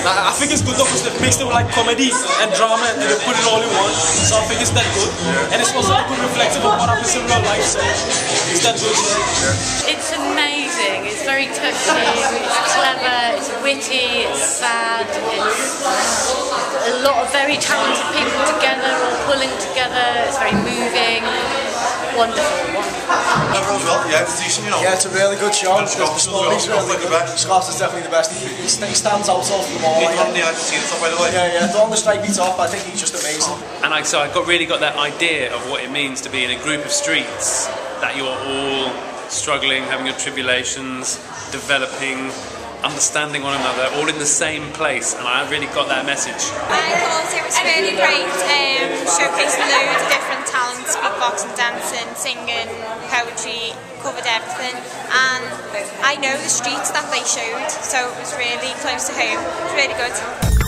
I think it's good though because it makes them like comedy and drama and they put it all in one. So I think it's that good. And it's also a good reflection of what happens in real life. So it's that good. It's amazing. It's very touching. It's clever. It's witty. It's sad. It's a lot of very talented people together, all pulling together. It's very moving. Wonderful. Overall's well, yeah, it's decent, you know. Yeah, it's a really good show. The story's really good. Scott is definitely the best. He stands out of them all. He's on the scene top, by the way. Yeah, on the stripy top, I think he's just amazing. And so I really got that idea of what it means to be in a group of streets, that you're all struggling, having your tribulations, developing, understanding one another, all in the same place, and I really got that message. I thought it was really great, showcasing loads of different talents, beatboxing, dancing, singing, poetry, covered everything, and I know the streets that they showed, so it was really close to home. It was really good.